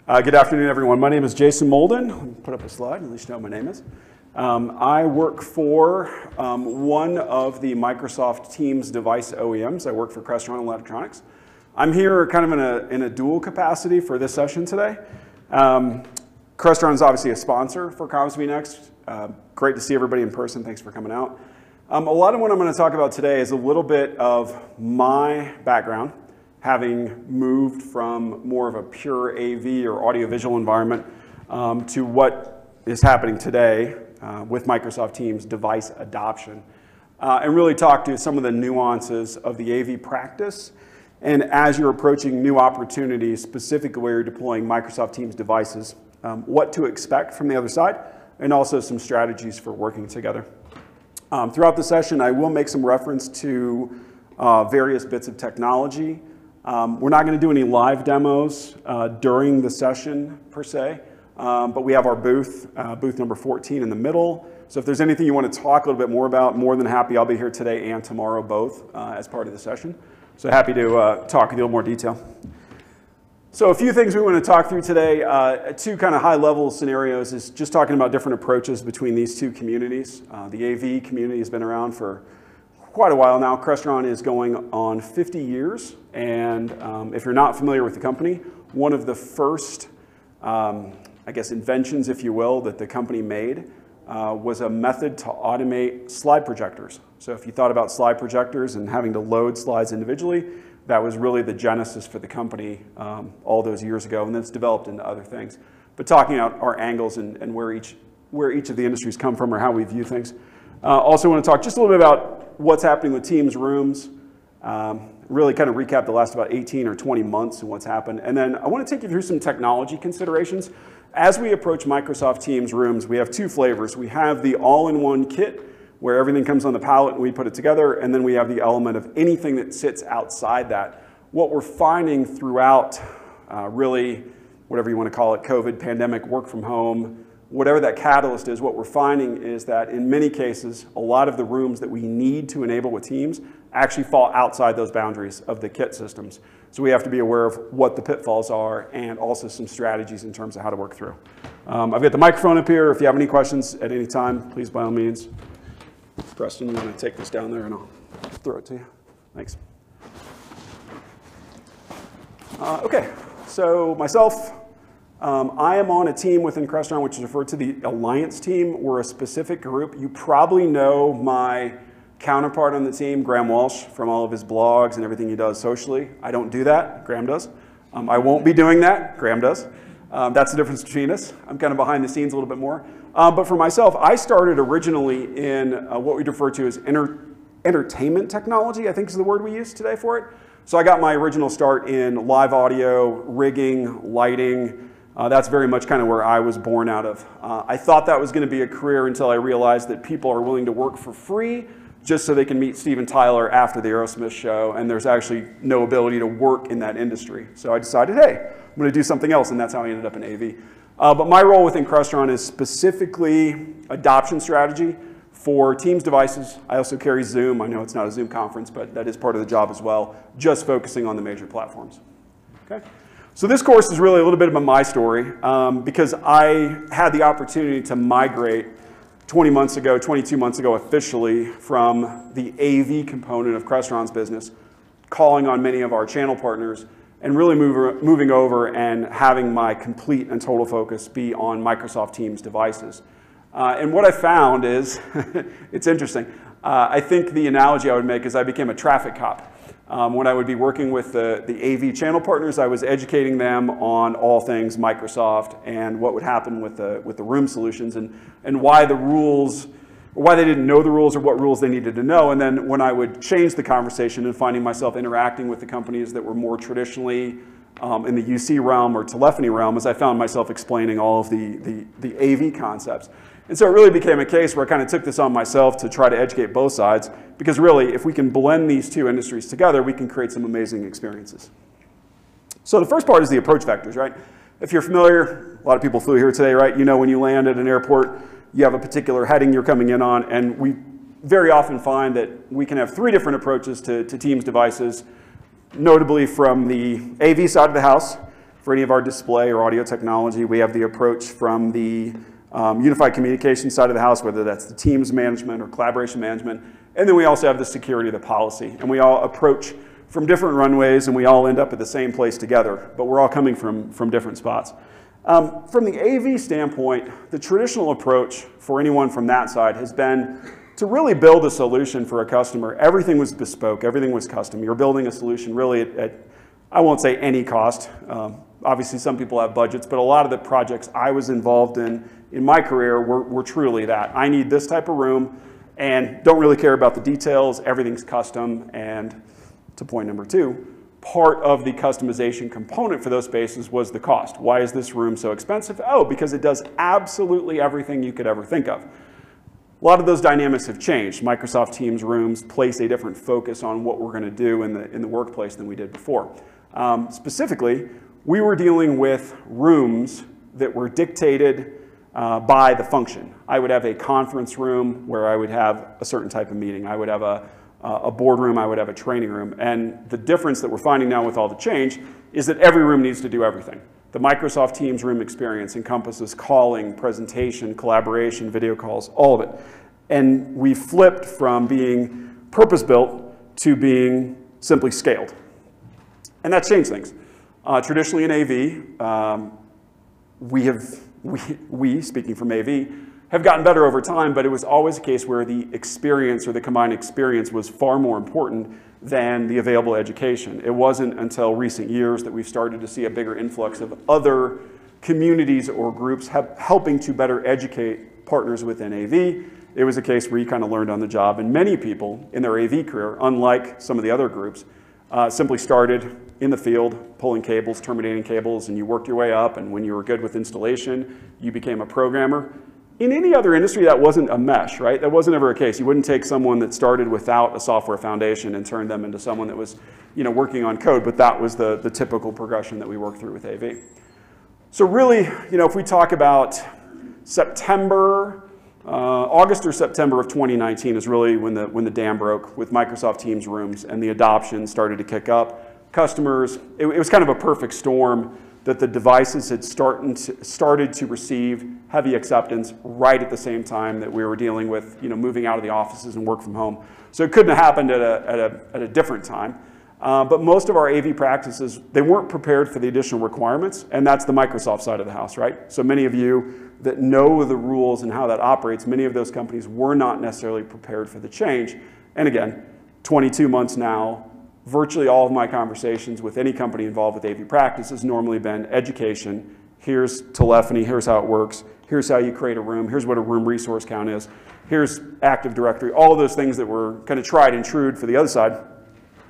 Good afternoon, everyone. My name is Jason Moulden. Let me put up a slide, at least you know what my name is. I work for one of the Microsoft Teams device OEMs. I work for Crestron Electronics. I'm here kind of in a dual capacity for this session today. Crestron is obviously a sponsor for CommsMe Next. Great to see everybody in person. Thanks for coming out. A lot of what I'm going to talk about today is a little bit of my background, having moved from more of a pure AV or audiovisual environment to what is happening today with Microsoft Teams device adoption, and really talk to some of the nuances of the AV practice, and as you're approaching new opportunities, specifically where you're deploying Microsoft Teams devices, what to expect from the other side, and also some strategies for working together. Throughout the session, I will make some reference to various bits of technology. We're not going to do any live demos during the session per se, but we have our booth number 14 in the middle. So if there's anything you want to talk a little bit more about, more than happy. I'll be here today and tomorrow both as part of the session. So happy to talk in a little more detail. So a few things we want to talk through today. Two kind of high-level scenarios is just talking about different approaches between these two communities. The AV community has been around for quite a while now. Crestron is going on 50 years, and if you're not familiar with the company, one of the first, I guess, inventions, if you will, that the company made was a method to automate slide projectors. So if you thought about slide projectors and having to load slides individually, that was really the genesis for the company all those years ago, and then it's developed into other things. But talking about our angles and where each of the industries come from or how we view things. Also want to talk just a little bit about what's happening with Teams rooms, really kind of recap the last about 18 or 20 months and what's happened. And then I want to take you through some technology considerations. As we approach Microsoft Teams rooms, we have two flavors. We have the all-in-one kit, where everything comes on the pallet and we put it together, and then we have the element of anything that sits outside that. What we're finding throughout really, whatever you want to call it, COVID, pandemic, work from home, whatever that catalyst is, what we're finding is that in many cases, a lot of the rooms that we need to enable with Teams actually fall outside those boundaries of the kit systems. So we have to be aware of what the pitfalls are and also some strategies in terms of how to work through. I've got the microphone up here. If you have any questions at any time, please, by all means. Preston, you want to take this down there and I'll throw it to you. Thanks. Okay, so myself, I am on a team within Crestron, which is referred to the Alliance team. We're a specific group. You probably know my counterpart on the team, Graham Walsh, from all of his blogs and everything he does socially. I don't do that. Graham does. I won't be doing that. Graham does. That's the difference between us. I'm kind of behind the scenes a little bit more. But for myself, I started originally in what we refer to as entertainment technology, I think is the word we use today for it. So I got my original start in live audio, rigging, lighting. That's very much kind of where I was born out of. I thought that was going to be a career until I realized that people are willing to work for free just so they can meet Steven Tyler after the Aerosmith show, and there's actually no ability to work in that industry. So I decided, hey, I'm going to do something else, and that's how I ended up in AV. But my role within Crestron is specifically adoption strategy for Teams devices. I also carry Zoom. I know it's not a Zoom conference, but that is part of the job as well, just focusing on the major platforms. Okay? So this course is really a little bit of my story because I had the opportunity to migrate 22 months ago officially from the AV component of Crestron's business, calling on many of our channel partners, and really moving over and having my complete and total focus be on Microsoft Teams devices. And what I found is, it's interesting. I think the analogy I would make is I became a traffic cop. When I would be working with the AV channel partners, I was educating them on all things Microsoft and what would happen with the room solutions and why the rules, or why they didn't know the rules or what rules they needed to know. And then when I would change the conversation and finding myself interacting with the companies that were more traditionally in the UC realm or telephony realm, as I found myself explaining all of the AV concepts. And so it really became a case where I kind of took this on myself to try to educate both sides, because really, if we can blend these two industries together, we can create some amazing experiences. So the first part is the approach vectors, right? If you're familiar, a lot of people flew here today, right? You know when you land at an airport, you have a particular heading you're coming in on, and we very often find that we can have three different approaches to Teams devices, notably from the AV side of the house, For any of our display or audio technology, we have the approach from the unified communication side of the house, whether that's the teams management or collaboration management. And then we also have the security, the policy. And we all approach from different runways, and we all end up at the same place together, but we're all coming from different spots. From the AV standpoint, the traditional approach for anyone from that side has been to really build a solution for a customer. Everything was bespoke, everything was custom. You're building a solution really at I won't say any cost. Obviously some people have budgets, but a lot of the projects I was involved in my career were truly that. I need this type of room and don't really care about the details, everything's custom. And to point number two, part of the customization component for those spaces was the cost. Why is this room so expensive? Oh, because it does absolutely everything you could ever think of. A lot of those dynamics have changed. Microsoft Teams rooms place a different focus on what we're going to do in the workplace than we did before. Specifically, we were dealing with rooms that were dictated by the function. I would have a conference room where I would have a certain type of meeting. I would have a boardroom, I would have a training room. And the difference that we're finding now with all the change is that every room needs to do everything. The Microsoft Teams room experience encompasses calling, presentation, collaboration, video calls, all of it. And we flipped from being purpose-built to being simply scaled. And that changed things. Traditionally in AV, we, speaking from AV, have gotten better over time, but it was always a case where the experience or the combined experience was far more important than the available education. It wasn't until recent years that we've started to see a bigger influx of other communities or groups helping to better educate partners within AV. It was a case where you kind of learned on the job, and many people in their AV career, unlike some of the other groups, simply started in the field, pulling cables, terminating cables, and you worked your way up, and when you were good with installation, you became a programmer. In any other industry, that wasn't a mesh, right? That wasn't ever a case. You wouldn't take someone that started without a software foundation and turn them into someone that was, working on code, but that was the typical progression that we worked through with AV. So really, if we talk about August or September of 2019 is really when the dam broke with Microsoft Teams rooms and the adoption started to kick up. Customers, it was kind of a perfect storm that the devices had started to receive heavy acceptance right at the same time that we were dealing with moving out of the offices and work from home. So it couldn't have happened at a different time. But most of our AV practices, they weren't prepared for the additional requirements, and that's the Microsoft side of the house, right? So many of you that know the rules and how that operates, many of those companies were not necessarily prepared for the change. And again, 22 months now, virtually all of my conversations with any company involved with AV practice has normally been education. Here's telephony, here's how it works, here's how you create a room, here's what a room resource count is, here's Active Directory, all of those things that were kind of tried and true for the other side.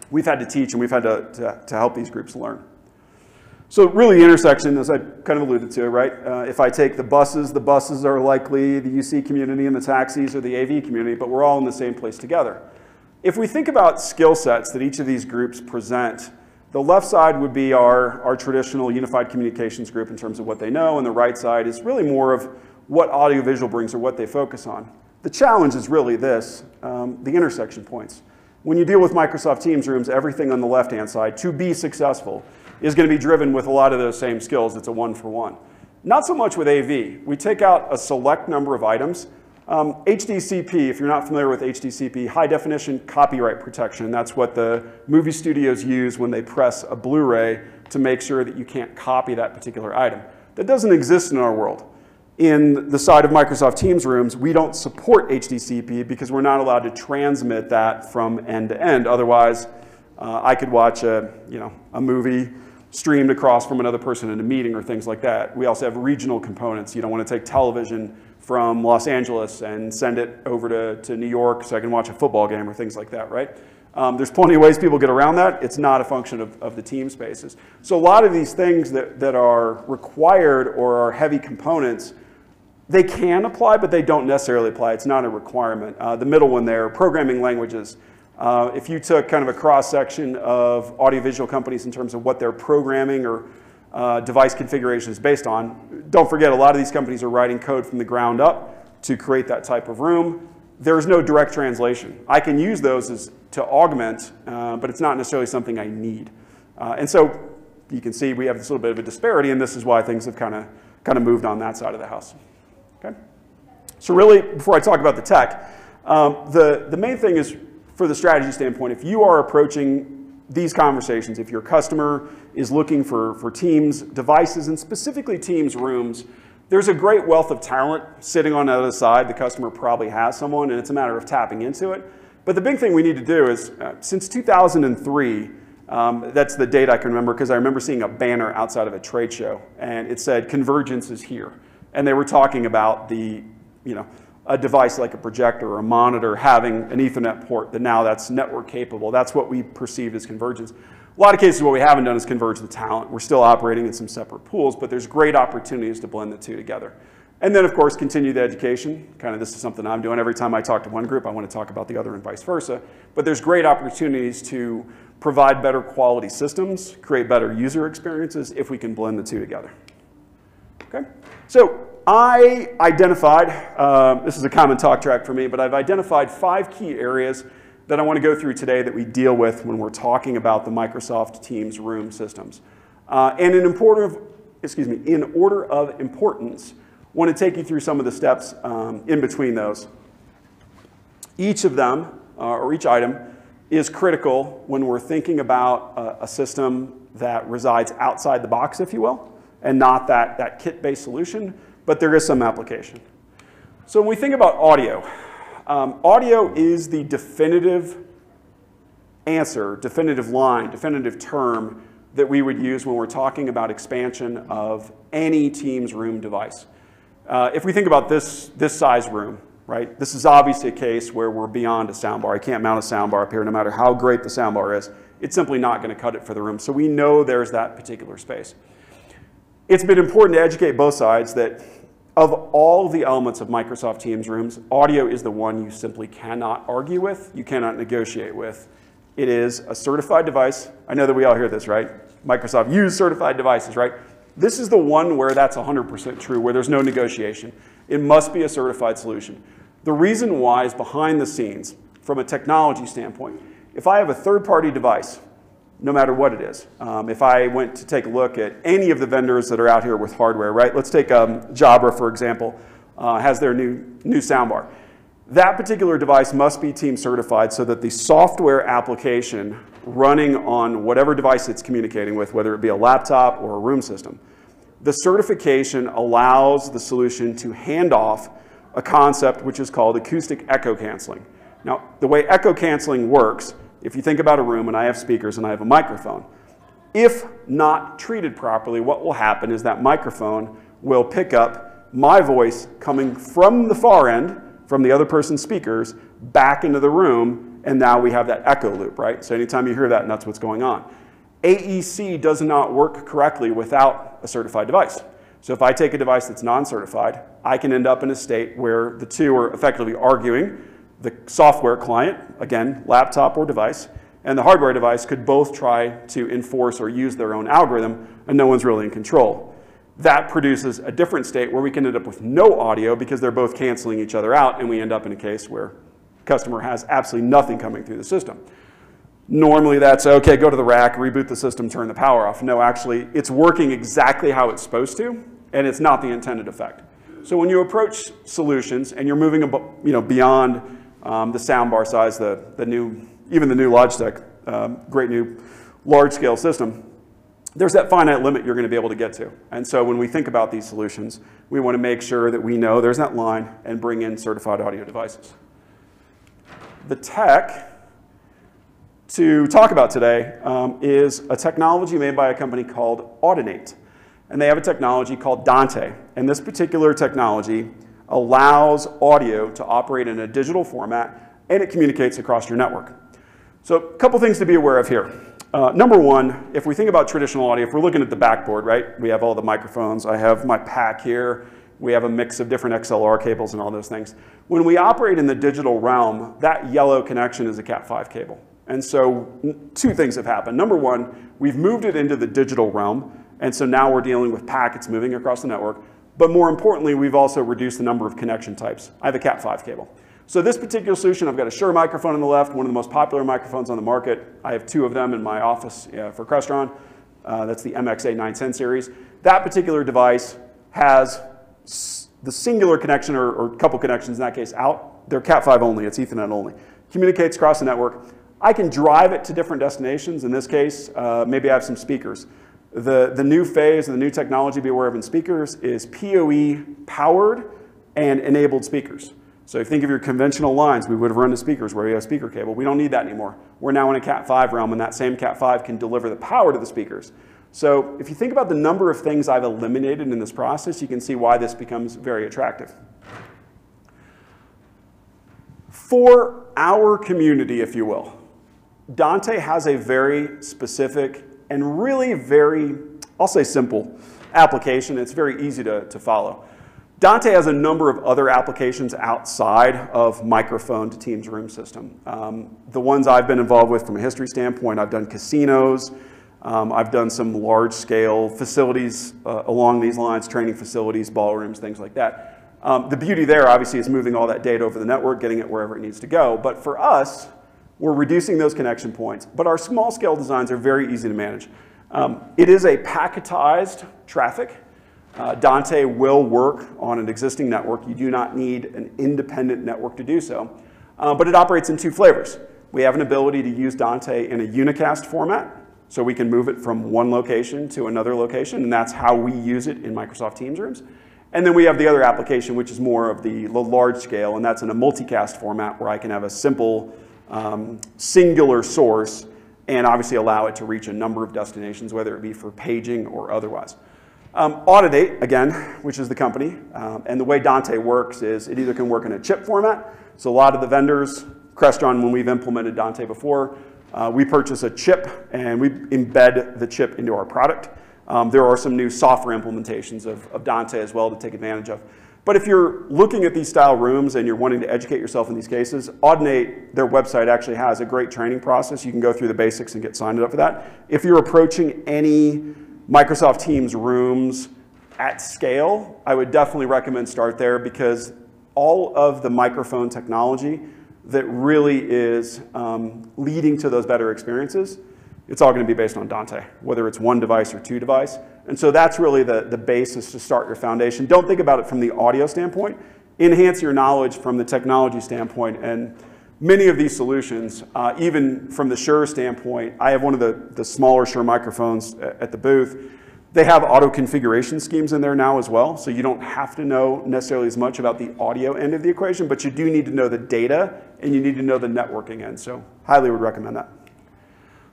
We've had to teach and we've had to help these groups learn. So really the intersection, as I kind of alluded to, right? If I take the buses are likely the UC community and the taxis are the AV community, but we're all in the same place together. If we think about skill sets that each of these groups present, the left side would be our traditional unified communications group in terms of what they know, and the right side is really more of what audiovisual brings or what they focus on. The challenge is really this, the intersection points. When you deal with Microsoft Teams rooms, everything on the left-hand side, to be successful, is going to be driven with a lot of those same skills. It's a one-for-one. Not so much with AV. We take out a select number of items. HDCP, if you're not familiar with HDCP, high definition copyright protection. That's what the movie studios use when they press a Blu-ray to make sure that you can't copy that particular item. That doesn't exist in our world. In the side of Microsoft Teams rooms, we don't support HDCP because we're not allowed to transmit that from end to end. Otherwise, I could watch a movie streamed across from another person in a meeting or things like that. We also have regional components. You don't want to take television from Los Angeles and send it over to New York so I can watch a football game or things like that, right? There's plenty of ways people get around that. It's not a function of the team spaces. So a lot of these things that are required or are heavy components, they can apply, but they don't necessarily apply. It's not a requirement. The middle one there, programming languages. If you took kind of a cross-section of audiovisual companies in terms of what their programming or device configuration is based on, don't forget a lot of these companies are writing code from the ground up to create that type of room. There's no direct translation. I can use those to augment, but it's not necessarily something I need. And so you can see we have this little bit of a disparity, and this is why things have kind of moved on that side of the house. Okay? So really, before I talk about the tech, the main thing is, for the strategy standpoint, if you are approaching these conversations, if your customer is looking for Teams devices, and specifically Teams rooms, there's a great wealth of talent sitting on the other side. The customer probably has someone, and it's a matter of tapping into it. But the big thing we need to do is, since 2003, that's the date I can remember, because I remember seeing a banner outside of a trade show, and it said, "Convergence is here." And they were talking about a device like a projector or a monitor having an Ethernet port, that now that's network capable. That's what we perceived as convergence. A lot of cases, what we haven't done is converge the talent. We're still operating in some separate pools, but there's great opportunities to blend the two together. And then, of course, continue the education. Kind of this is something I'm doing. Every time I talk to one group, I want to talk about the other and vice versa. But there's great opportunities to provide better quality systems, create better user experiences if we can blend the two together. Okay? So I identified, this is a common talk track for me, but I've identified 5 key areas that I want to go through today that we deal with when we're talking about the Microsoft Teams room systems. And in order of importance, I want to take you through some of the steps in between those. Each of them, or each item, is critical when we're thinking about a system that resides outside the box, if you will, and not that kit-based solution, but there is some application. So when we think about audio, audio is the definitive answer, definitive line, definitive term that we would use when we're talking about expansion of any Teams room device. If we think about this size room, right, this is obviously a case where we're beyond a soundbar. I can't mount a soundbar up here no matter how great the soundbar is. It's simply not going to cut it for the room. So we know there's that particular space. It's been important to educate both sides that of all the elements of Microsoft Teams rooms, audio is the one you simply cannot argue with, you cannot negotiate with. It is a certified device. I know that we all hear this, right? Microsoft use certified devices, right? This is the one where that's 100% true, where there's no negotiation. It must be a certified solution. The reason why is behind the scenes, from a technology standpoint. If I have a third-party device, no matter what it is. If I went to take a look at any of the vendors that are out here with hardware, right? Let's take Jabra, for example, has their new soundbar. That particular device must be Teams certified so that the software application running on whatever device it's communicating with, whether it be a laptop or a room system, the certification allows the solution to hand off a concept which is called acoustic echo canceling. Now, the way echo canceling works, if you think about a room and I have speakers and I have a microphone, if not treated properly, what will happen is that microphone will pick up my voice coming from the far end, from the other person's speakers, back into the room, and now we have that echo loop, right? So anytime you hear that, that's what's going on. AEC does not work correctly without a certified device. So if I take a device that's non-certified, I can end up in a state where the two are effectively arguing. The software client, again, laptop or device, and the hardware device could both try to enforce or use their own algorithm, and no one's really in control. That produces a different state where we can end up with no audio because they're both canceling each other out, and we end up in a case where the customer has absolutely nothing coming through the system. Normally that's, okay, go to the rack, reboot the system, turn the power off. No, actually, it's working exactly how it's supposed to, and it's not the intended effect. So when you approach solutions and you're moving beyond the soundbar size, even the new Logitech, great new large-scale system, there's that finite limit you're going to be able to get to. And so when we think about these solutions, we want to make sure that we know there's that line and bring in certified audio devices. The tech to talk about today is a technology made by a company called Audinate. And they have a technology called Dante. And this particular technology allows audio to operate in a digital format, and it communicates across your network. So a couple things to be aware of here. Number one, if we think about traditional audio, if we're looking at the backboard, right, we have all the microphones. I have my pack here. We have a mix of different XLR cables and all those things. When we operate in the digital realm, that yellow connection is a Cat5 cable. And so 2 things have happened. Number one, we've moved it into the digital realm, and so now we're dealing with packets moving across the network. But more importantly, we've also reduced the number of connection types. I have a Cat5 cable. So this particular solution, I've got a Shure microphone on the left, one of the most popular microphones on the market. I have 2 of them in my office for Crestron. That's the MXA 910 series. That particular device has the singular connection, or a couple connections in that case, out. They're Cat5 only, it's Ethernet only. Communicates across the network. I can drive it to different destinations. In this case, maybe I have some speakers. The new phase, the new technology to be aware of in speakers is PoE powered and enabled speakers. So if you think of your conventional lines, we would have run the speakers where you have speaker cable. We don't need that anymore. We're now in a Cat5 realm, and that same Cat5 can deliver the power to the speakers. So if you think about the number of things I've eliminated in this process, you can see why this becomes very attractive. For our community, if you will, Dante has a very specific and really very, I'll say simple, application. It's very easy to follow. Dante has a number of other applications outside of microphone to Teams room system. The ones I've been involved with from a history standpoint, I've done casinos, I've done some large-scale facilities along these lines, training facilities, ballrooms, things like that. The beauty there, obviously, is moving all that data over the network, getting it wherever it needs to go. But for us, we're reducing those connection points. But our small-scale designs are very easy to manage. It is a packetized traffic. Dante will work on an existing network. You do not need an independent network to do so. But it operates in two flavors. We have an ability to use Dante in a unicast format, so we can move it from one location to another location, and that's how we use it in Microsoft Teams rooms. And then we have the other application, which is more of the large scale, and that's in a multicast format where I can have a simple singular source and obviously allow it to reach a number of destinations, whether it be for paging or otherwise. Audidate, again, which is the company, and the way Dante works is it either can work in a chip format. So a lot of the vendors, Crestron, when we've implemented Dante before, we purchase a chip and we embed the chip into our product. There are some new software implementations of Dante as well to take advantage of. But if you're looking at these style rooms and you're wanting to educate yourself in these cases, Audidate, their website actually has a great training process. You can go through the basics and get signed up for that. If you're approaching any Microsoft Teams rooms at scale, I would definitely recommend start there, because all of the microphone technology that really is leading to those better experiences, it's all going to be based on Dante, whether it's one device or two device. And so that's really the basis to start your foundation. Don't think about it from the audio standpoint. Enhance your knowledge from the technology standpoint. And many of these solutions, even from the Shure standpoint, I have one of the smaller Shure microphones at the booth. They have auto configuration schemes in there now as well, so you don't have to know necessarily as much about the audio end of the equation, but you do need to know the data and you need to know the networking end, so highly would recommend that.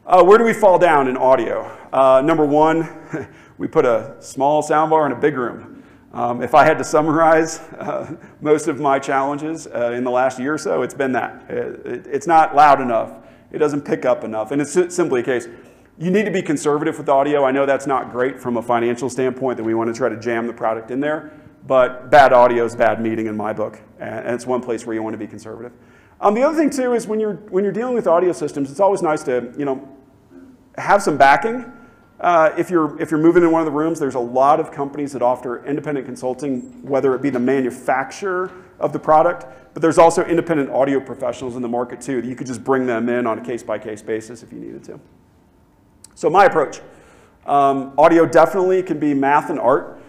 Where do we fall down in audio? Number one, we put a small soundbar in a big room. If I had to summarize most of my challenges in the last year or so, it's been that. It's not loud enough. It doesn't pick up enough. And it's simply a case, you need to be conservative with audio. I know that's not great from a financial standpoint, that we want to try to jam the product in there, but bad audio is bad meeting in my book. And it's one place where you want to be conservative. The other thing too is when you're dealing with audio systems, it's always nice to have some backing. If you're moving in one of the rooms, there's a lot of companies that offer independent consulting, whether it be the manufacturer of the product, but there's also independent audio professionals in the market too, that you could just bring them in on a case-by-case basis if you needed to. So my approach, audio definitely can be math and art.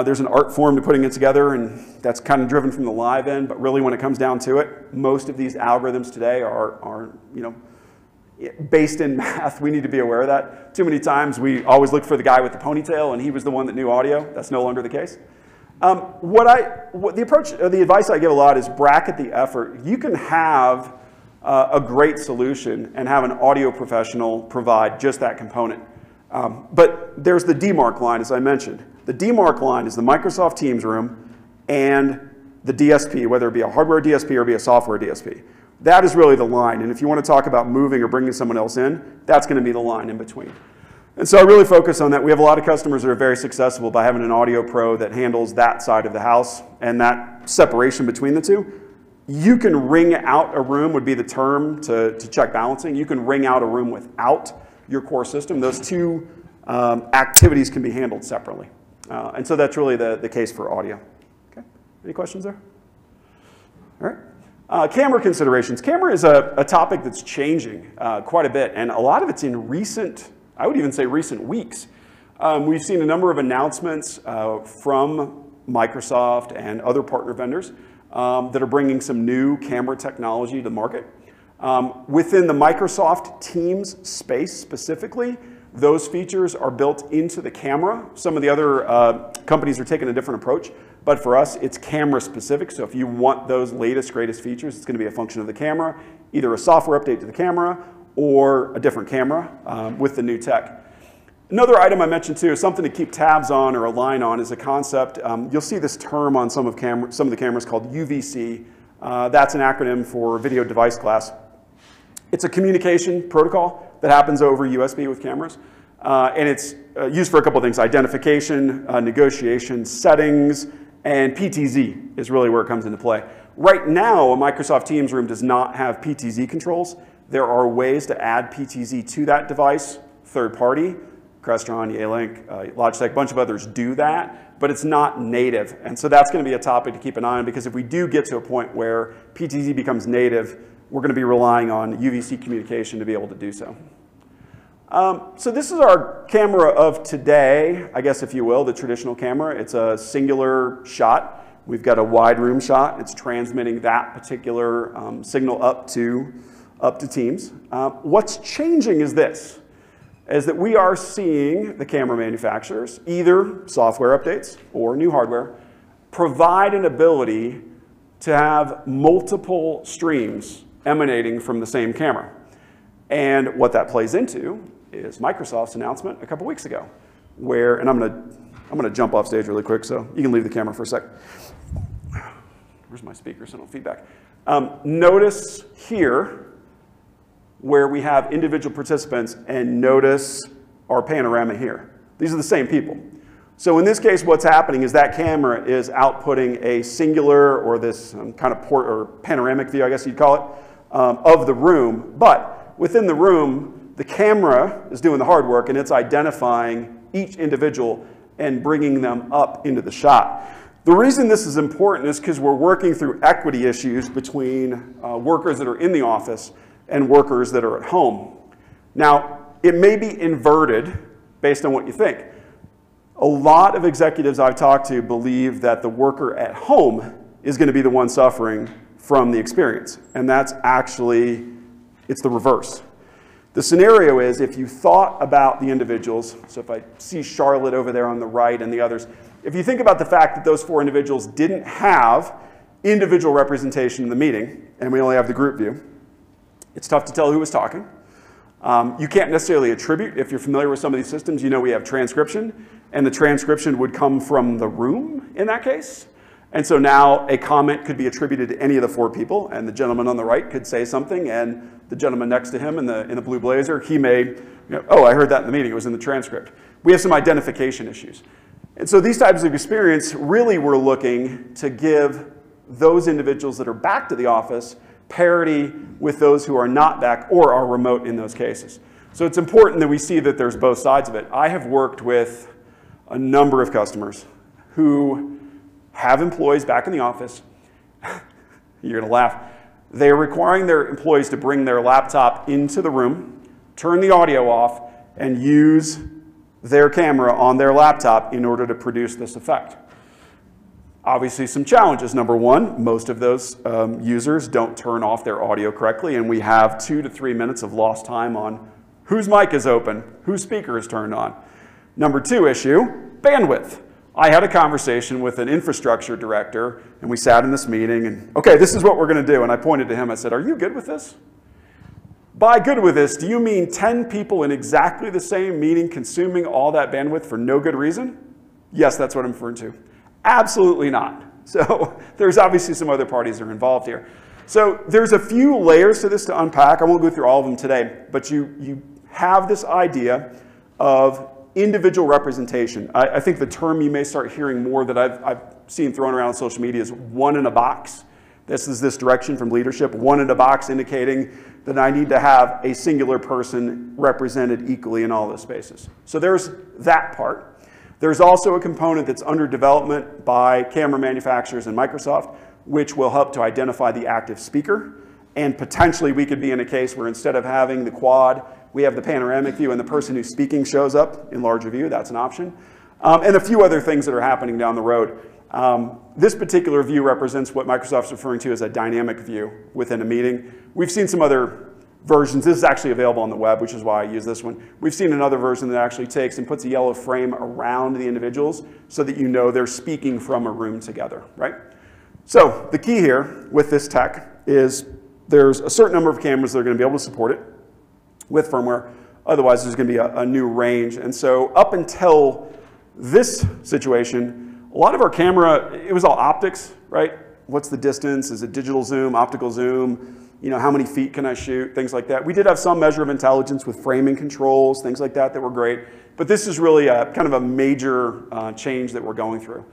There's an art form to putting it together, and that's kind of driven from the live end, but really when it comes down to it, most of these algorithms today are based in math. We need to be aware of that. Too many times we always look for the guy with the ponytail and he was the one that knew audio. That's no longer the case. The advice I give a lot is bracket the effort. You can have a great solution and have an audio professional provide just that component. But there's the demarc line, as I mentioned. The demarc line is the Microsoft Teams room and the DSP, whether it be a hardware DSP or be a software DSP. That is really the line, and if you want to talk about moving or bringing someone else in, that's going to be the line in between. And so I really focus on that. We have a lot of customers that are very successful by having an audio pro that handles that side of the house and that separation between the two. You can ring out a room would be the term to check balancing. You can ring out a room without your core system. Those two activities can be handled separately. And so that's really the case for audio. Okay. Any questions there? All right. Camera considerations. Camera is a topic that's changing quite a bit, and a lot of it's in recent I would even say recent weeks. We've seen a number of announcements from Microsoft and other partner vendors that are bringing some new camera technology to the market. Within the Microsoft Teams space specifically, those features are built into the camera. Some of the other companies are taking a different approach, but for us, it's camera specific. So if you want those latest, greatest features, it's going to be a function of the camera, either a software update to the camera or a different camera with the new tech. Another item I mentioned too, something to keep tabs on or align on, is a concept. You'll see this term on some of the cameras called UVC. That's an acronym for Video Device Class. It's a communication protocol that happens over USB with cameras. And it's used for a couple of things: identification, negotiation, settings, and PTZ is really where it comes into play. Right now, a Microsoft Teams room does not have PTZ controls. There are ways to add PTZ to that device, third party. Crestron, Yealink, Logitech, a bunch of others do that, but it's not native. And so that's going to be a topic to keep an eye on, because if we do get to a point where PTZ becomes native, we're going to be relying on UVC communication to be able to do so. So this is our camera of today, I guess, if you will, the traditional camera. It's a singular shot. We've got a wide room shot. It's transmitting that particular signal up to Teams. What's changing is this, is that we are seeing the camera manufacturers, either software updates or new hardware, provide an ability to have multiple streams emanating from the same camera. And what that plays into is Microsoft's announcement a couple weeks ago, where, and I'm gonna jump off stage really quick, so you can leave the camera for a sec. Where's my speaker so no feedback? Notice here where we have individual participants, and notice our panorama here. These are the same people. So in this case, what's happening is that camera is outputting a singular, or this kind of or panoramic view, I guess you'd call it, of the room. But within the room, the camera is doing the hard work, and it's identifying each individual and bringing them up into the shot. The reason this is important is because we're working through equity issues between workers that are in the office and workers that are at home. Now, it may be inverted based on what you think. A lot of executives I've talked to believe that the worker at home is going to be the one suffering from the experience. And that's actually, it's the reverse. The scenario is, if you thought about the individuals, so if I see Charlotte over there on the right and the others, if you think about the fact that those 4 individuals didn't have individual representation in the meeting, and we only have the group view, it's tough to tell who was talking. You can't necessarily attribute. If you're familiar with some of these systems, you know we have transcription, and the transcription would come from the room in that case. And so now a comment could be attributed to any of the 4 people, and the gentleman on the right could say something, and the gentleman next to him in the blue blazer, he may, oh, I heard that in the meeting, it was in the transcript. We have some identification issues. And so these types of experience, really we're looking to give those individuals that are back to the office parity with those who are not back or are remote in those cases. So it's important that we see that there's both sides of it. I have worked with a number of customers who have employees back in the office. You're gonna laugh. They're requiring their employees to bring their laptop into the room, turn the audio off, and use their camera on their laptop in order to produce this effect. Obviously some challenges. Number one, most of those users don't turn off their audio correctly, and we have 2 to 3 minutes of lost time on whose mic is open, whose speaker is turned on. Number 2 issue, bandwidth. I had a conversation with an infrastructure director, and we sat in this meeting, and okay, this is what we're gonna do. And I pointed to him, I said, are you good with this? By good with this, do you mean 10 people in exactly the same meeting consuming all that bandwidth for no good reason? Yes, that's what I'm referring to. Absolutely not. So there's obviously some other parties that are involved here. So there's a few layers to this to unpack. I won't go through all of them today, but you have this idea of individual representation. I think the term you may start hearing more that I've seen thrown around on social media is one in a box. This is this direction from leadership, one in a box, indicating that I need to have a singular person represented equally in all those spaces. So there's that part. There's also a component that's under development by camera manufacturers and Microsoft, which will help to identify the active speaker. And potentially we could be in a case where instead of having the quad We have the panoramic view, and the person who's speaking shows up in larger view. That's an option. And a few other things that are happening down the road. This particular view represents what Microsoft's referring to as a dynamic view within a meeting. We've seen some other versions. This is actually available on the web, which is why I use this one. We've seen another version that actually takes and puts a yellow frame around the individuals so that you know they're speaking from a room together, right? So the key here with this tech is there's a certain number of cameras that are going to be able to support it with firmware. Otherwise, there's going to be a new range. And so up until this situation, a lot of our camera, it was all optics, right? What's the distance? Is it digital zoom, optical zoom? You know, how many feet can I shoot? Things like that. We did have some measure of intelligence with framing controls, things like that were great. But this is really a kind of a major change that we're going through.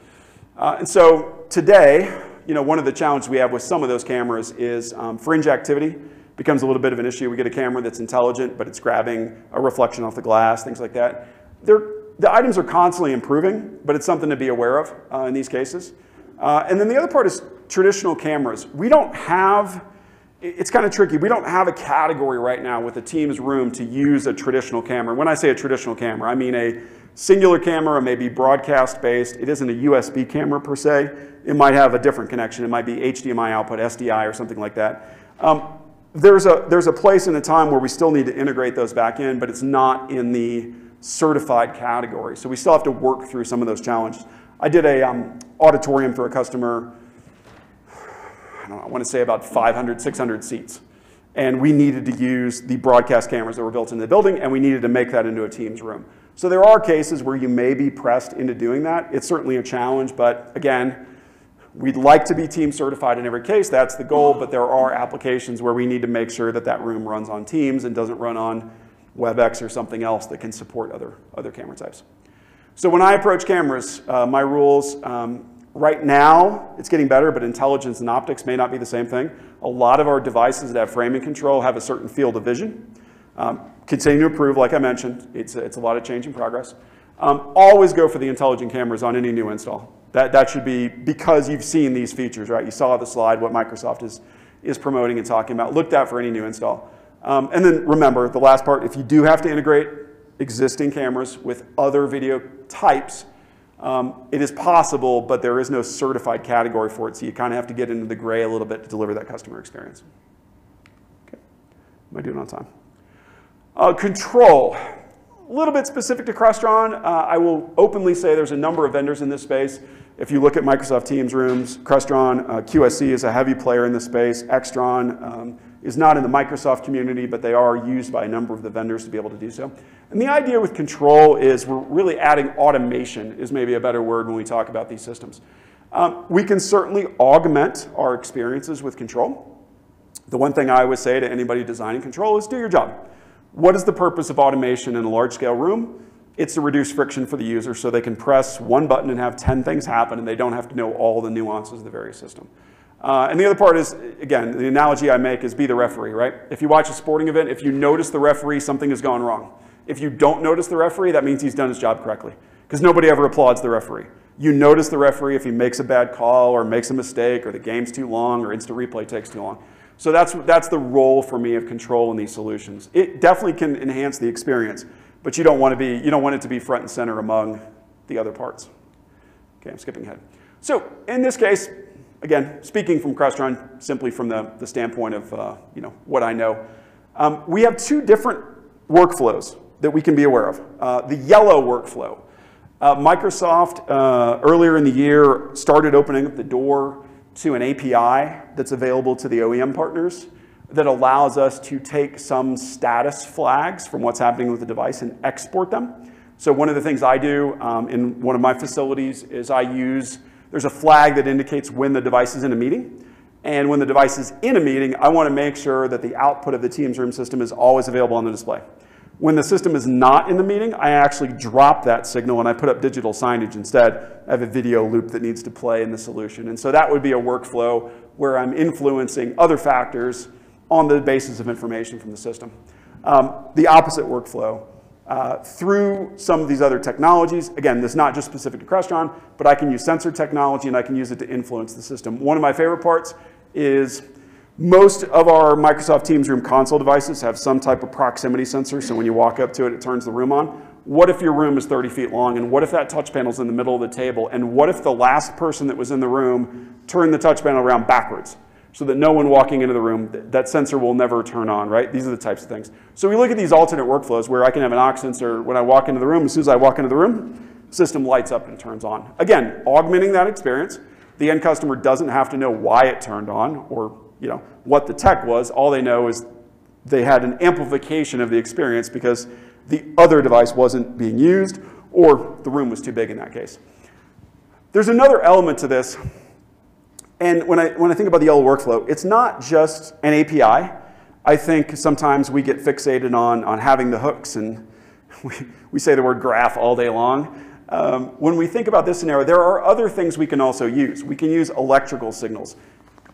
And so today, you know, one of the challenges we have with some of those cameras is fringe activity becomes a little bit of an issue. We get a camera that's intelligent, but it's grabbing a reflection off the glass, things like that. The items are constantly improving, but it's something to be aware of in these cases. And then the other part is traditional cameras. We don't have, it's kind of tricky. We don't have a category right now with a team's room to use a traditional camera. When I say a traditional camera, I mean a singular camera, maybe broadcast-based. It isn't a USB camera per se. It might have a different connection. It might be HDMI output, SDI, or something like that. There's a place and a time where we still need to integrate those back in, but it's not in the certified category. So we still have to work through some of those challenges. I did a auditorium for a customer, I want to say about 500, 600 seats. And we needed to use the broadcast cameras that were built in the building, and we needed to make that into a team's room. So there are cases where you may be pressed into doing that. It's certainly a challenge, but again, we'd like to be team certified in every case. That's the goal, but there are applications where we need to make sure that that room runs on Teams and doesn't run on WebEx or something else that can support other camera types. So when I approach cameras, my rules, right now, it's getting better, but intelligence and optics may not be the same thing. A lot of our devices that have framing control have a certain field of vision. Continue to improve, like I mentioned. It's a lot of change in progress. Always go for the intelligent cameras on any new install. That should be because you've seen these features, right? You saw the slide, what Microsoft is promoting and talking about. Look that for any new install. And then remember, the last part, if you do have to integrate existing cameras with other video types, it is possible, but there is no certified category for it, so you kind of have to get into the gray a little bit to deliver that customer experience. Okay, am I doing on time? Control, a little bit specific to Crestron. I will openly say there's a number of vendors in this space. If you look at Microsoft Teams rooms, Crestron, QSC is a heavy player in this space. Extron is not in the Microsoft community, but they are used by a number of the vendors to be able to do so. And the idea with control is we're really adding automation is maybe a better word when we talk about these systems. We can certainly augment our experiences with control. The one thing I always say to anybody designing control is do your job. What is the purpose of automation in a large-scale room? It's to reduce friction for the user so they can press one button and have 10 things happen and they don't have to know all the nuances of the various system. And the other part is, again, the analogy I make is be the referee, right? If you watch a sporting event, if you notice the referee, something has gone wrong. If you don't notice the referee, that means he's done his job correctly. Because nobody ever applauds the referee. You notice the referee if he makes a bad call or makes a mistake or the game's too long or instant replay takes too long. So that's the role for me of control in these solutions. It definitely can enhance the experience, but you don't want it to be front and center among the other parts. Okay, I'm skipping ahead. So in this case, again, speaking from Crestron, simply from the standpoint of what I know, we have two different workflows that we can be aware of. The yellow workflow. Microsoft, earlier in the year, started opening up the door to an API that's available to the OEM partners that allows us to take some status flags from what's happening with the device and export them. So one of the things I do in one of my facilities is there's a flag that indicates when the device is in a meeting. And when the device is in a meeting, I want to make sure that the output of the Teams room system is always available on the display. When the system is not in the meeting, I actually drop that signal and I put up digital signage instead. I have a video loop that needs to play in the solution. And so that would be a workflow where I'm influencing other factors on the basis of information from the system. The opposite workflow, through some of these other technologies, again, this is not just specific to Crestron, but I can use sensor technology and I can use it to influence the system. One of my favorite parts is Most of our Microsoft Teams Room console devices have some type of proximity sensor, so when you walk up to it, it turns the room on. What if your room is 30 feet long, and what if that touch panel's in the middle of the table, and what if the last person that was in the room turned the touch panel around backwards, so that no one walking into the room, that sensor will never turn on, right? These are the types of things. So we look at these alternate workflows where I can have an aux sensor when I walk into the room. As soon as I walk into the room, the system lights up and turns on. Again, augmenting that experience. The end customer doesn't have to know why it turned on or what the tech was. All they know is they had an amplification of the experience because the other device wasn't being used or the room was too big in that case. There's another element to this. And when I think about the yellow workflow, it's not just an API. I think sometimes we get fixated on having the hooks, and we say the word graph all day long. When we think about this scenario, there are other things we can also use. We can use electrical signals.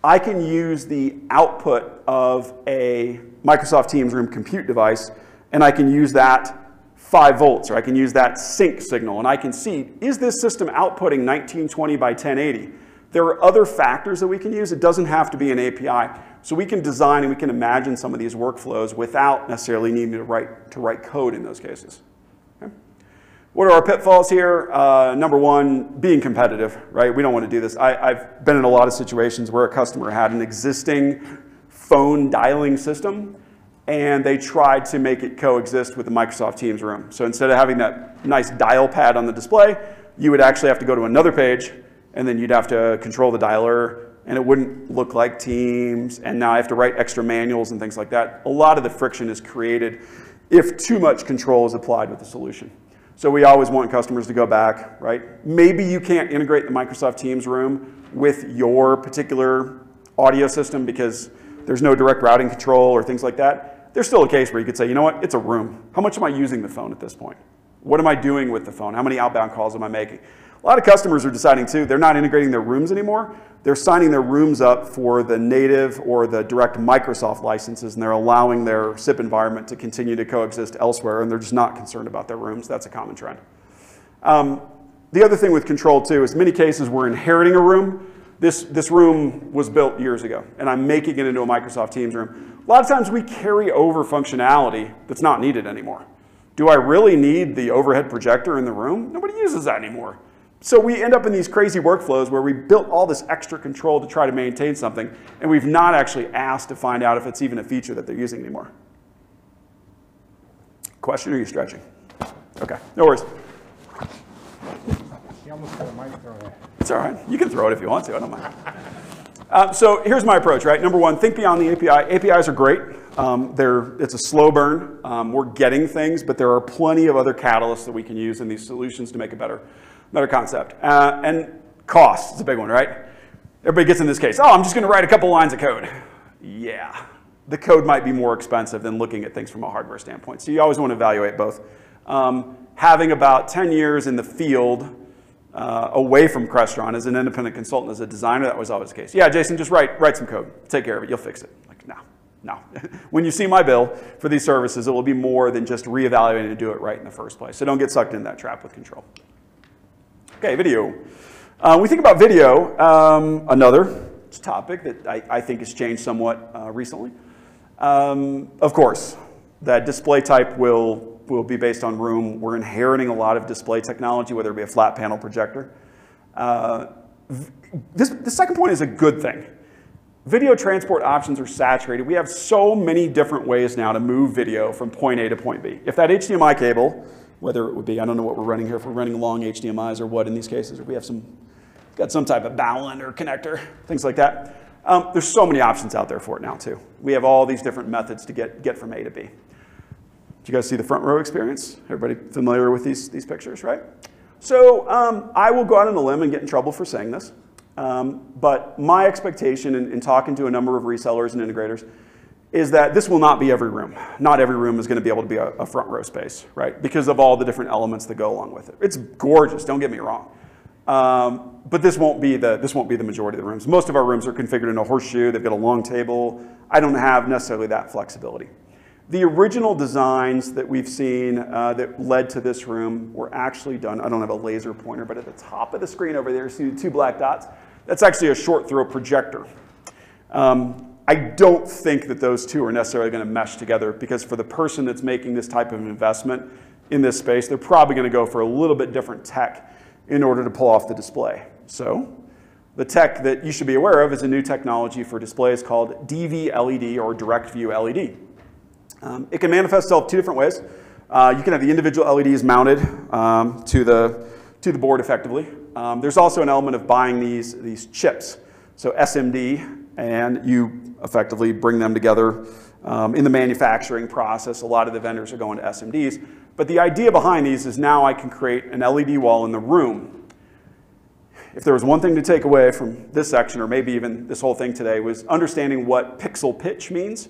I can use the output of a Microsoft Teams Room compute device, and I can use that 5 volts, or I can use that sync signal, and I can see, is this system outputting 1920 by 1080? There are other factors that we can use. It doesn't have to be an API. So we can design and we can imagine some of these workflows without necessarily needing to write code in those cases. Okay. What are our pitfalls here? Number one, being competitive, right? We don't want to do this. I've been in a lot of situations where a customer had an existing phone dialing system, and they tried to make it coexist with the Microsoft Teams Room. So instead of having that nice dial pad on the display, you would actually have to go to another page, and then you'd have to control the dialer, and it wouldn't look like Teams, and now I have to write extra manuals and things like that. A lot of the friction is created if too much control is applied with the solution. So we always want customers to go back, right? Maybe you can't integrate the Microsoft Teams Room with your particular audio system because there's no direct routing control or things like that. There's still a case where you could say, you know what, it's a room. How much am I using the phone at this point? What am I doing with the phone? How many outbound calls am I making? A lot of customers are deciding too, they're not integrating their rooms anymore. They're signing their rooms up for the native or the direct Microsoft licenses, and they're allowing their SIP environment to continue to coexist elsewhere, and they're just not concerned about their rooms. That's a common trend. The other thing with control too is in many cases we're inheriting a room. This room was built years ago, and I'm making it into a Microsoft Teams room. A lot of times we carry over functionality that's not needed anymore. Do I really need the overhead projector in the room? Nobody uses that anymore. So we end up in these crazy workflows where we built all this extra control to try to maintain something, and we've not actually asked to find out if it's even a feature that they're using anymore. Question, or are you stretching? Okay, no worries. You almost got a mic throw there. It's all right. You can throw it if you want to. I don't mind. So here's my approach, right? Number one, think beyond the API. APIs are great. It's a slow burn. We're getting things, but there are plenty of other catalysts that we can use in these solutions to make it better concept. And cost is a big one, right? Everybody gets in this case, oh, I'm just going to write a couple lines of code. Yeah, the code might be more expensive than looking at things from a hardware standpoint. So you always want to evaluate both. Having about 10 years in the field away from Crestron as an independent consultant, as a designer, that was always the case. Yeah, Jason, just write some code. Take care of it. You'll fix it. Like, no. When you see my bill for these services, it will be more than just reevaluating to do it right in the first place. So don't get sucked into that trap with control. Okay, video. We think about video, another topic that I think has changed somewhat recently. Of course, that display type will be based on room. We're inheriting a lot of display technology, whether it be a flat panel projector. The second point is a good thing. Video transport options are saturated. We have so many different ways now to move video from point A to point B. If that HDMI cable, whether it would be, I don't know what we're running here, if we're running long HDMIs or what in these cases, or we have got some type of balun or connector, things like that. There's so many options out there for it now too. We have all these different methods to get from A to B. Did you guys see the front row experience? Everybody familiar with these pictures, right? So I will go out on a limb and get in trouble for saying this, but my expectation in talking to a number of resellers and integrators is that this will not be every room. Not every room is going to be able to be a front row space, right? Because of all the different elements that go along with it. It's gorgeous, don't get me wrong. But this won't be the majority of the rooms. Most of our rooms are configured in a horseshoe. They've got a long table. I don't have necessarily that flexibility. The original designs that we've seen that led to this room were actually done, I don't have a laser pointer, but at the top of the screen over there, see the 2 black dots? That's actually a short throw projector. I don't think that those two are necessarily going to mesh together, because for the person that's making this type of investment in this space, they're probably going to go for a little bit different tech in order to pull off the display. So the tech that you should be aware of is a new technology for displays called DV LED, or direct view LED. It can manifest itself two different ways. You can have the individual LEDs mounted to the board effectively. There's also an element of buying these chips, so SMD, and you effectively bring them together in the manufacturing process. A lot of the vendors are going to SMDs. But the idea behind these is now I can create an LED wall in the room. If there was one thing to take away from this section, or maybe even this whole thing today, was understanding what pixel pitch means.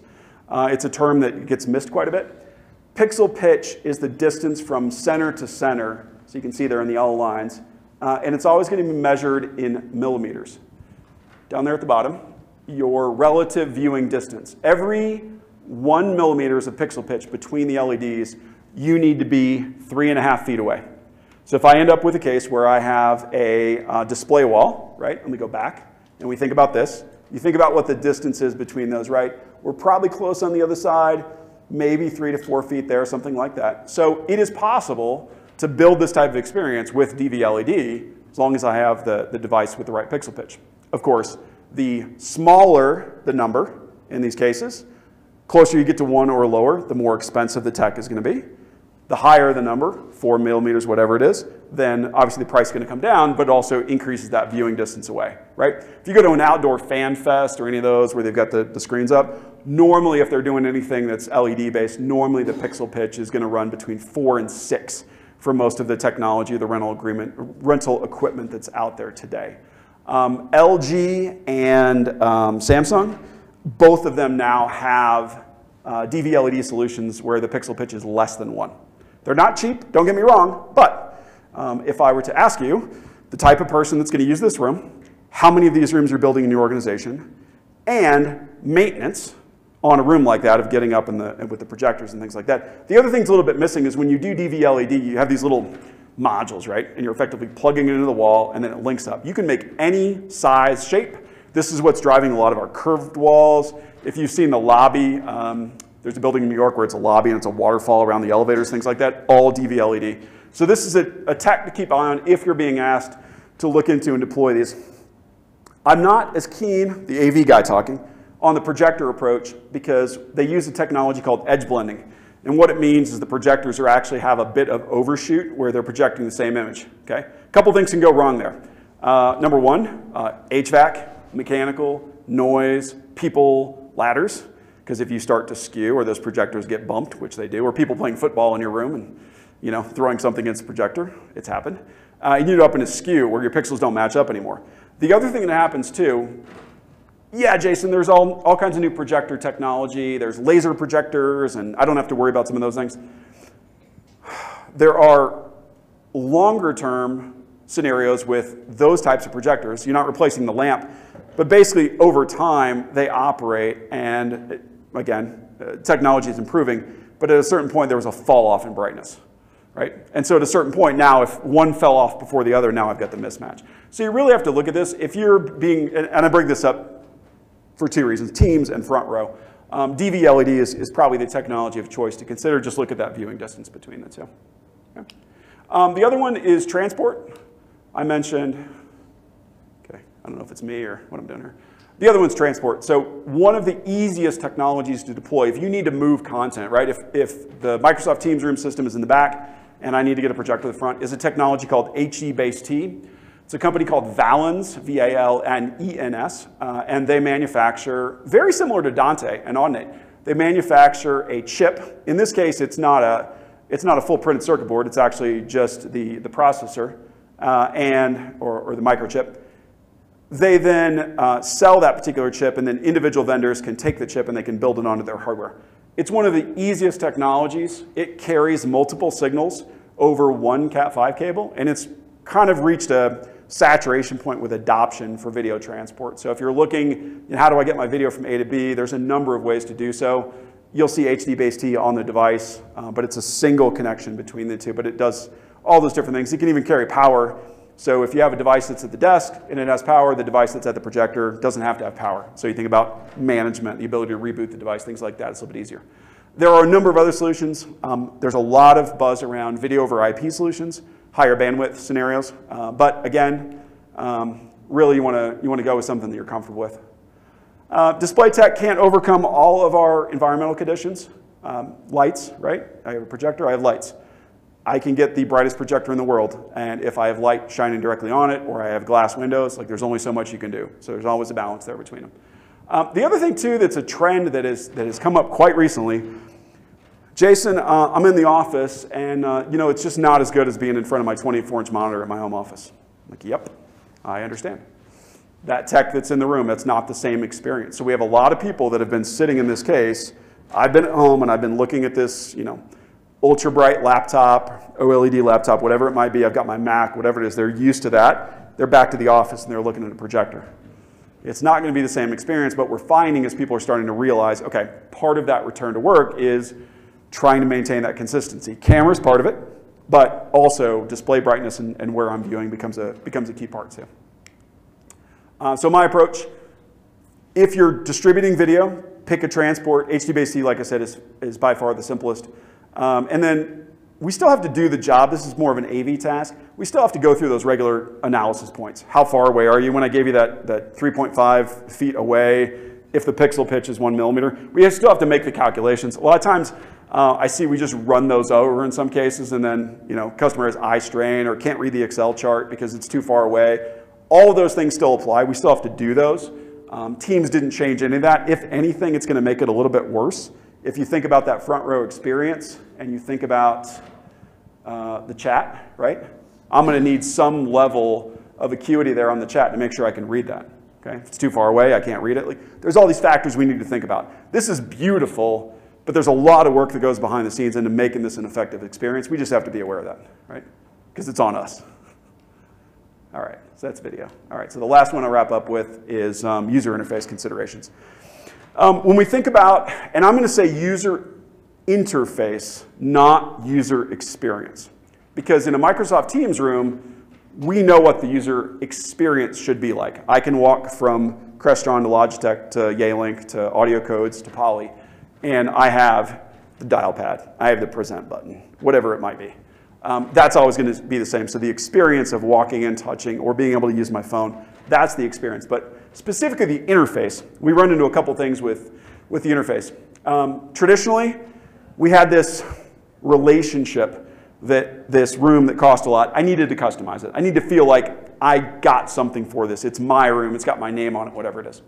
It's a term that gets missed quite a bit. Pixel pitch is the distance from center to center, so you can see there in the yellow lines, and it's always going to be measured in millimeters. Down there at the bottom, your relative viewing distance. Every 1 millimeter of pixel pitch between the LEDs, you need to be 3.5 feet away. So if I end up with a case where I have a display wall, right, and we go back, and we think about this, you think about what the distance is between those, right? We're probably close on the other side, maybe 3 to 4 feet there, something like that. So it is possible to build this type of experience with DV LED, as long as I have the device with the right pixel pitch. Of course, the smaller the number in these cases, closer you get to 1 or lower, the more expensive the tech is going to be. The higher the number, 4 millimeters, whatever it is, then obviously the price is going to come down, but it also increases that viewing distance away, right? If you go to an outdoor fan fest or any of those where they've got the screens up, normally if they're doing anything that's LED based, normally the pixel pitch is going to run between 4 and 6 for most of the technology, the rental equipment that's out there today. LG and Samsung, both of them now have DV LED solutions where the pixel pitch is less than 1. They're not cheap, don't get me wrong, but if I were to ask you, the type of person that's going to use this room, how many of these rooms you're building in your organization, and maintenance on a room like that of getting up with the projectors and things like that. The other thing's a little bit missing is when you do DV LED, you have these little modules, right? And you're effectively plugging it into the wall, and then it links up. You can make any size, shape. This is what's driving a lot of our curved walls. If you've seen the lobby, there's a building in New York where it's a lobby and it's a waterfall around the elevators, things like that, all DV LED. So this is a tech to keep an eye on if you're being asked to look into and deploy these. I'm not as keen, the AV guy talking, on the projector approach because they use a technology called edge blending. And what it means is the projectors actually have a bit of overshoot where they're projecting the same image, okay? A couple things can go wrong there. Number one, HVAC, mechanical, noise, people, ladders, because if you start to skew or those projectors get bumped, which they do, or people playing football in your room and throwing something against the projector, it's happened, you end up in a skew where your pixels don't match up anymore. The other thing that happens too, yeah, Jason, there's all kinds of new projector technology. There's laser projectors, and I don't have to worry about some of those things. There are longer-term scenarios with those types of projectors. You're not replacing the lamp, but basically over time they operate, and again, technology is improving, but at a certain point there was a fall off in brightness, right? And so at a certain point now, if one fell off before the other, now I've got the mismatch. So you really have to look at this. If you're being, and I bring this up for two reasons, teams and front row. DV LED is probably the technology of choice to consider. Just look at that viewing distance between the two. Okay. The other one is transport. I mentioned, okay, I don't know if it's me or what I'm doing here. The other one's transport. So one of the easiest technologies to deploy, if you need to move content, right? If the Microsoft Teams room system is in the back and I need to get a projector to the front, is a technology called HE-based-T. It's a company called Valens, V-A-L-N-E-N-S, and they manufacture, very similar to Dante and Audinate, they manufacture a chip. In this case, it's not a full printed circuit board, it's actually just the processor or the microchip. They then sell that particular chip, and then individual vendors can take the chip and they can build it onto their hardware. It's one of the easiest technologies. It carries multiple signals over one Cat5 cable, and it's kind of reached a saturation point with adoption for video transport. So if you're looking, how do I get my video from A to B, there's a number of ways to do so. You'll see HD-based-T on the device, but it's a single connection between the two, but it does all those different things. You can even carry power. So if you have a device that's at the desk and it has power, the device that's at the projector doesn't have to have power. So you think about management, the ability to reboot the device, things like that, it's a little bit easier. There are a number of other solutions. There's a lot of buzz around video over IP solutions, higher bandwidth scenarios. But again, really you want to go with something that you're comfortable with. Display tech can't overcome all of our environmental conditions. Lights, right? I have a projector, I have lights. I can get the brightest projector in the world, and if I have light shining directly on it, or I have glass windows, like there's only so much you can do. So there's always a balance there between them. The other thing too that's a trend that has come up quite recently, Jason, I'm in the office, and you know, it's just not as good as being in front of my 24-inch monitor at my home office. I'm like, yep, I understand. That tech that's in the room, that's not the same experience. So we have a lot of people that have been sitting in this case. I've been at home and I've been looking at this, you know, ultra bright laptop, OLED laptop, whatever it might be. I've got my Mac, whatever it is. They're used to that. They're back to the office and they're looking at a projector. It's not going to be the same experience, but we're finding as people are starting to realize, okay, part of that return to work is trying to maintain that consistency. Camera's part of it, but also display brightness and where I'm viewing becomes a key part too. So my approach, if you're distributing video, pick a transport. HDBaseT, like I said, is by far the simplest. And then we still have to do the job. This is more of an AV task. We still have to go through those regular analysis points. How far away are you? When I gave you that 3.5 feet away, if the pixel pitch is 1 millimeter, we still have to make the calculations. A lot of times I see we just run those over in some cases, and then customer has eye strain or can't read the Excel chart because it's too far away. All of those things still apply. We still have to do those. Teams didn't change any of that. If anything, it's going to make it a little bit worse. If you think about that front row experience and you think about the chat, right? I'm going to need some level of acuity there on the chat to make sure I can read that. Okay? If it's too far away, I can't read it. Like, there's all these factors we need to think about. This is beautiful, but there's a lot of work that goes behind the scenes into making this an effective experience. We just have to be aware of that, right? Because it's on us. All right, so that's video. All right, so the last one I'll wrap up with is user interface considerations. When we think about, and I'm going to say user interface, not user experience. Because in a Microsoft Teams room, we know what the user experience should be like. I can walk from Crestron to Logitech to Yealink to Audio Codes to Poly, and I have the dial pad, I have the present button, whatever it might be. That's always going to be the same. So the experience of walking in, touching, or being able to use my phone, that's the experience. But specifically the interface, we run into a couple things with the interface. Traditionally, we had this relationship that this room that cost a lot, I needed to customize it. I need to feel like I got something for this. It's my room. It's got my name on it, whatever it is.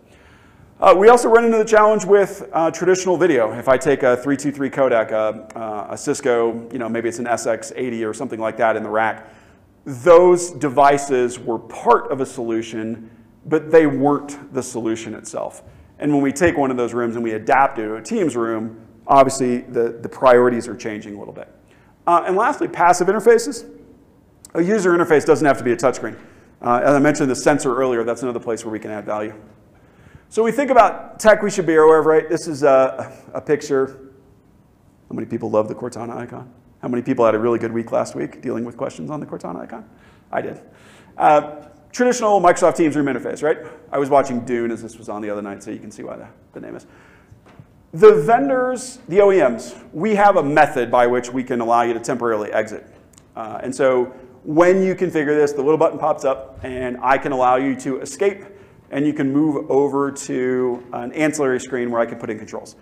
We also run into the challenge with traditional video. If I take a 323 codec, a Cisco, maybe it's an SX80 or something like that in the rack, those devices were part of a solution, but they weren't the solution itself. And when we take one of those rooms and we adapt it to a Teams room, obviously the priorities are changing a little bit. And lastly, passive interfaces. A user interface doesn't have to be a touchscreen. As I mentioned the sensor earlier, that's another place where we can add value. So we think about tech we should be aware of, right? This is a picture. How many people love the Cortana icon? How many people had a really good week last week dealing with questions on the Cortana icon? I did. Traditional Microsoft Teams room interface, right? I was watching Dune as this was on the other night, so you can see why the name is. The vendors, the OEMs, we have a method by which we can allow you to temporarily exit. And so when you configure this, the little button pops up, and I can allow you to escape, and you can move over to an ancillary screen where I can put in controls.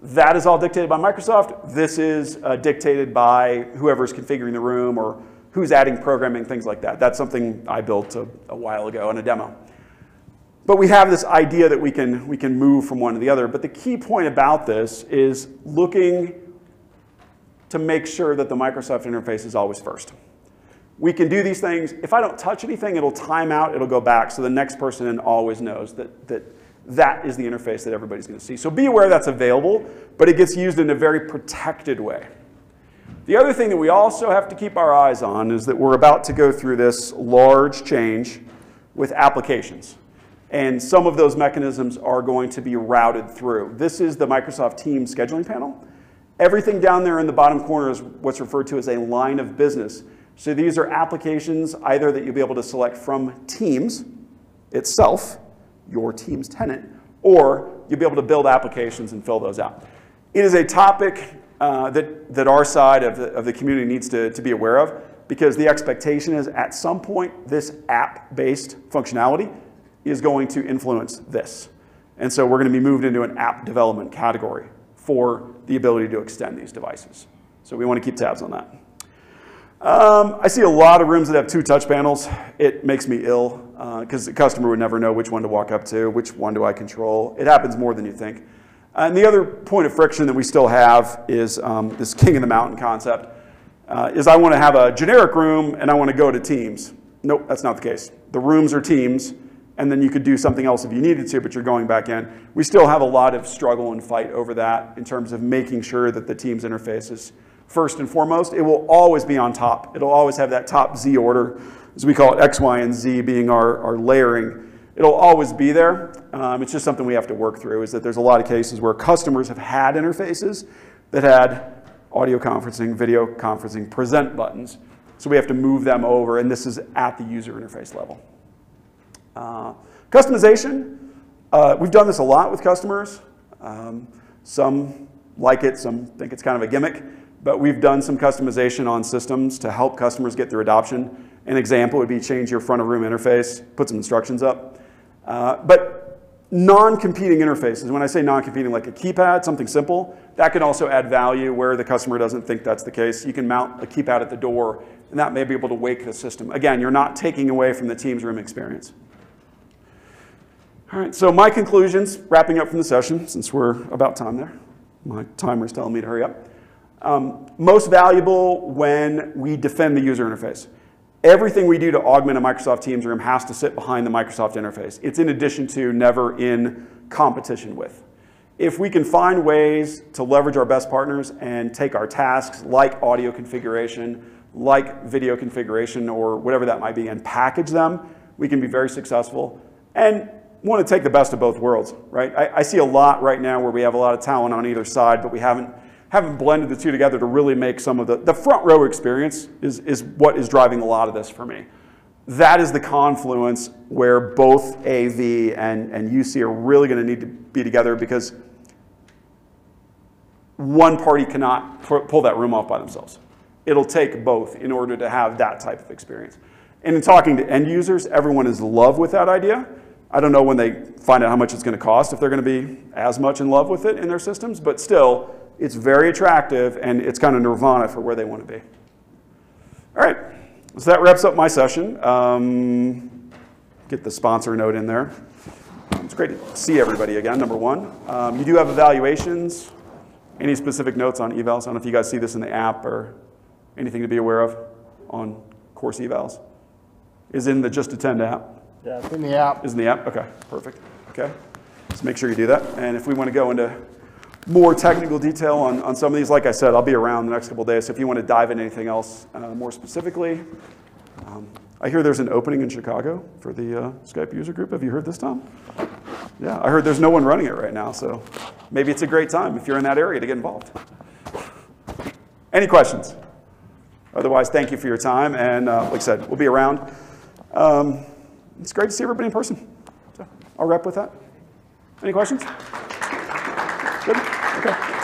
That is all dictated by Microsoft. This is dictated by whoever's configuring the room or who's adding programming, things like that. That's something I built a while ago in a demo. But we have this idea that we can move from one to the other. But the key point about this is looking to make sure that the Microsoft interface is always first. We can do these things. If I don't touch anything, it'll time out, it'll go back, so the next person always knows that is the interface that everybody's going to see. So be aware that's available, but it gets used in a very protected way. The other thing that we also have to keep our eyes on is that we're about to go through this large change with applications. And some of those mechanisms are going to be routed through. This is the Microsoft Teams scheduling panel. Everything down there in the bottom corner is what's referred to as a line of business. So these are applications either that you'll be able to select from Teams itself, your Teams tenant, or you'll be able to build applications and fill those out. It is a topic that our side of the community needs to be aware of, because the expectation is at some point this app-based functionality is going to influence this. And so we're going to be moved into an app development category for the ability to extend these devices. So we want to keep tabs on that. I see a lot of rooms that have 2 touch panels. It makes me ill because the customer would never know which one to walk up to, which one do I control. It happens more than you think. And the other point of friction that we still have is this king of the mountain concept, is I want to have a generic room and I want to go to Teams. Nope, that's not the case. The rooms are Teams, and then you could do something else if you needed to, but you're going back in. We still have a lot of struggle and fight over that in terms of making sure that the Teams interface is first and foremost. It will always be on top. It'll always have that top Z order, as we call it, X, Y, and Z being our layering. It'll always be there. It's just something we have to work through, is that there's a lot of cases where customers have had interfaces that had audio conferencing, video conferencing, present buttons. So we have to move them over, and this is at the user interface level. Customization, we've done this a lot with customers. Some like it, some think it's kind of a gimmick, but we've done some customization on systems to help customers get through adoption. An example would be change your front of room interface, put some instructions up. But non-competing interfaces, when I say non-competing, like a keypad, something simple, that can also add value where the customer doesn't think that's the case. You can mount a keypad at the door, and that may be able to wake the system. Again, you're not taking away from the Teams room experience. All right, so my conclusions, wrapping up from the session, since we're about time there. My timer's telling me to hurry up. Most valuable when we defend the user interface. Everything we do to augment a Microsoft Teams room has to sit behind the Microsoft interface. It's in addition to, never in competition with. If we can find ways to leverage our best partners and take our tasks like audio configuration, like video configuration, or whatever that might be, and package them, we can be very successful and want to take the best of both worlds, right? I see a lot right now where we have a lot of talent on either side, but we haven't blended the two together to really make some of the front row experience is what is driving a lot of this for me. That is the confluence where both AV and UC are really going to need to be together, because one party cannot pull that room off by themselves. It'll take both in order to have that type of experience. And in talking to end users, everyone is in love with that idea. I don't know when they find out how much it's going to cost, if they're going to be as much in love with it in their systems, but still, it's very attractive, and it's kind of nirvana for where they want to be. All right, so that wraps up my session. Get the sponsor note in there. It's great to see everybody again, number one. You do have evaluations. Any specific notes on evals? I don't know if you guys see this in the app or anything to be aware of on course evals. Is in the Just Attend app. Yeah, it's in the app. Is in the app? Okay, perfect. Okay, just make sure you do that. And if we want to go into more technical detail on some of these, like I said, I'll be around the next couple of days. So if you want to dive into anything else more specifically, I hear there's an opening in Chicago for the Skype user group. Have you heard this, Tom? Yeah, I heard there's no one running it right now. So maybe it's a great time if you're in that area to get involved. Any questions? Otherwise, thank you for your time. And like I said, we'll be around. It's great to see everybody in person. So I'll wrap with that. Any questions? Good? Okay.